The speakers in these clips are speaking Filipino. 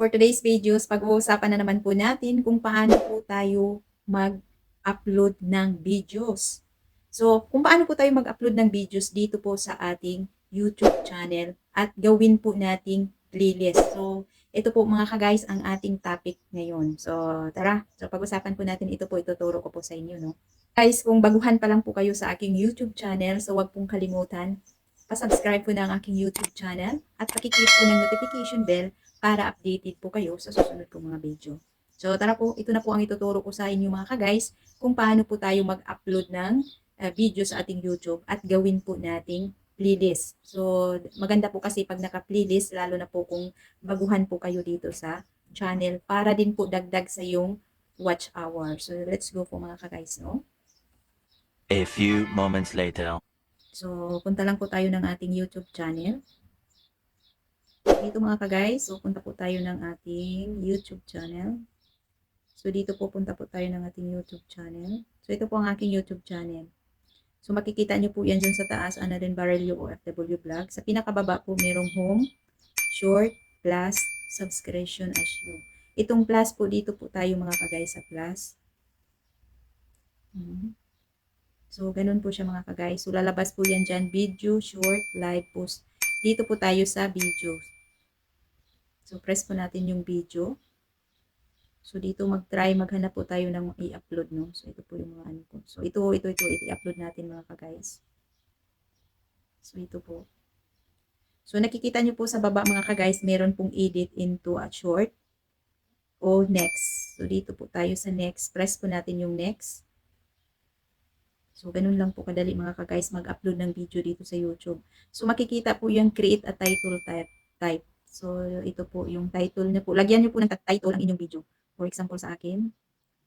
for today's videos, pag-uusapan na naman po natin kung paano po tayo mag-upload ng videos. So, kung paano po tayo mag-upload ng videos dito po sa ating YouTube channel at gawin po nating playlist. So, ito po mga ka-guys ang ating topic ngayon. So, tara. So, pag-usapan po natin ito po, ituturo ko po sa inyo, no? Guys, kung baguhan pa lang po kayo sa aking YouTube channel, so wag pong kalimutan, pa-subscribe po ng aking YouTube channel at pakiclick po ng notification bell para updated po kayo sa susunod kong mga video. So tara po, ito na po ang ituturo ko sa inyo mga ka-guys kung paano po tayo mag-upload ng video sa ating YouTube at gawin po nating playlist. So maganda po kasi pag naka-playlist, lalo na po kung baguhan po kayo dito sa channel para din po dagdag sa yung watch hour. So let's go po mga ka-guys, no? A few moments later. So punta lang po tayo ng ating YouTube channel. Dito mga ka-guys, so punta po tayo ng ating YouTube channel. So dito po punta po tayo ng ating YouTube channel. So ito po ang aking YouTube channel. So makikita nyo po yan dyan sa taas, Annalyn Barelio OFW Vlog. Sa pinakababa po merong home, short, plus, subscription as you. Itong plus po, dito po tayo mga ka-guys sa plus. So ganun po siya mga ka-guys. So lalabas po yan dyan, video, short, live, post. Dito po tayo sa video. So, press po natin yung video. So, dito maghanap po tayo ng i-upload, no? So, ito po yung mga ano po. So, ito i-upload natin mga ka-guys. So, ito po. So, nakikita nyo po sa baba mga ka-guys, meron pong edit into a short o next. So, dito po tayo sa next. Press po natin yung next. So, ganun lang po kadali mga ka-guys mag-upload ng video dito sa YouTube. So, makikita po yung create a title type. So, ito po yung title niyo po. Lagyan niyo po ng title ang inyong video. For example sa akin,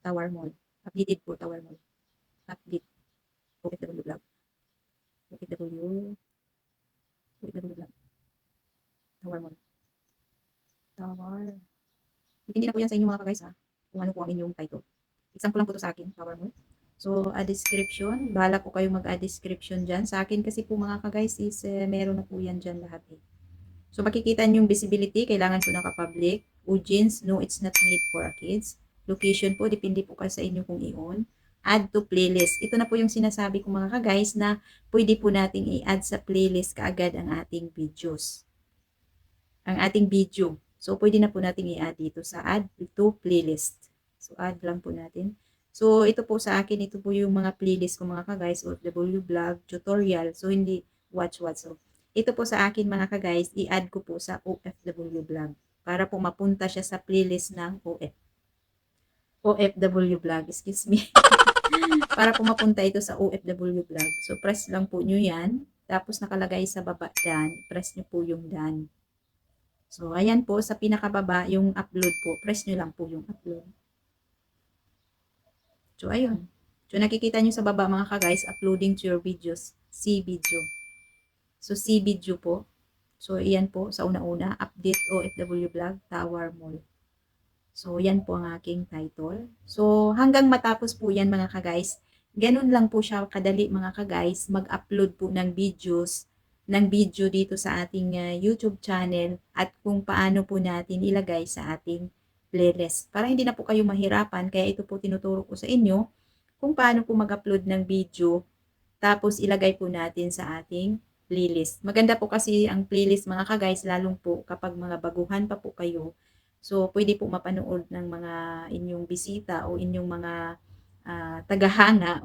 Tower Mall. Updated po, Tower Mall. Update. OFW Vlog. OFW Vlog. Tower Mall. Tower. Hindi na po yan sa inyo mga ka-guys ha. Kung ano po ang inyong title. Example lang po to sa akin, Tower Mall. So, a description. Bahala po kayo mag-add description dyan. Sa akin kasi po mga ka-guys is meron na po yan dyan lahat eh. So, makikita nyo yung visibility. Kailangan po naka-public. Audience, no, it's not made for kids. Location po, depende po kasi sa inyo kung i-on. Add to playlist. Ito na po yung sinasabi ko mga ka-guys na pwede po nating i-add sa playlist kaagad ang ating videos. Ang ating video. So, pwede na po nating i-add dito sa add to playlist. So, add lang po natin. So, ito po sa akin, ito po yung mga playlist ko mga ka-guys. OFW Vlog, tutorial. So, hindi watch. So, ito po sa akin mga ka-guys, i-add ko po sa OFW Vlog para po mapunta siya sa playlist ng OFW Vlog, excuse me. Para po mapunta ito sa OFW Vlog. So, press lang po nyo yan. Tapos nakalagay sa baba done. Press nyo po yung done. So, ayan po, sa pinakababa, yung upload po. Press nyo lang po yung upload. So, ayun. So, nakikita nyo sa baba mga ka-guys, uploading to your videos. See video. So, see video po. So, iyan po sa una-una, update OFW Vlog, Tower Mall. So, yan po ang aking title. So, hanggang matapos po yan mga ka-guys, ganun lang po siya kadali mga ka-guys, mag-upload po ng video dito sa ating YouTube channel at kung paano po natin ilagay sa ating playlist. Para hindi na po kayo mahirapan, kaya ito po tinuturo ko sa inyo kung paano po mag-upload ng video tapos ilagay po natin sa ating playlist. Maganda po kasi ang playlist mga ka-guys, lalong po kapag mga baguhan pa po kayo. So, pwede po mapanood ng mga inyong bisita o inyong mga tagahanga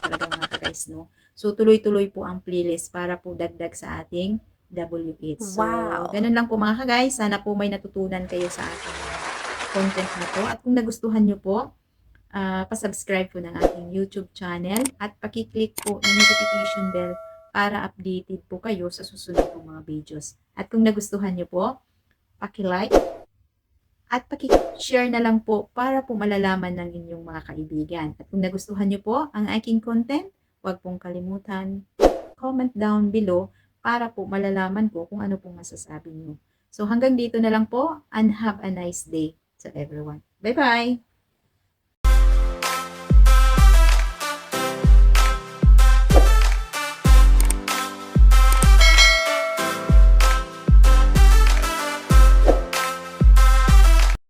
talaga mga ka-guys, no? So, tuloy-tuloy po ang playlist para po dagdag sa ating WH. So, ganun lang po mga ka-guys. Sana po may natutunan kayo sa ating content na to. At kung nagustuhan nyo po, pa-subscribe po ng ating YouTube channel at pakiclick po ng notification bell para updated po kayo sa susunod pong mga videos. At kung nagustuhan nyo po, paki-like at paki-share na lang po para po malalaman ng inyong mga kaibigan. At kung nagustuhan nyo po ang aking content, huwag pong kalimutan, comment down below para po malalaman ko kung ano pong masasabi nyo. So hanggang dito na lang po and have a nice day to everyone. Bye-bye!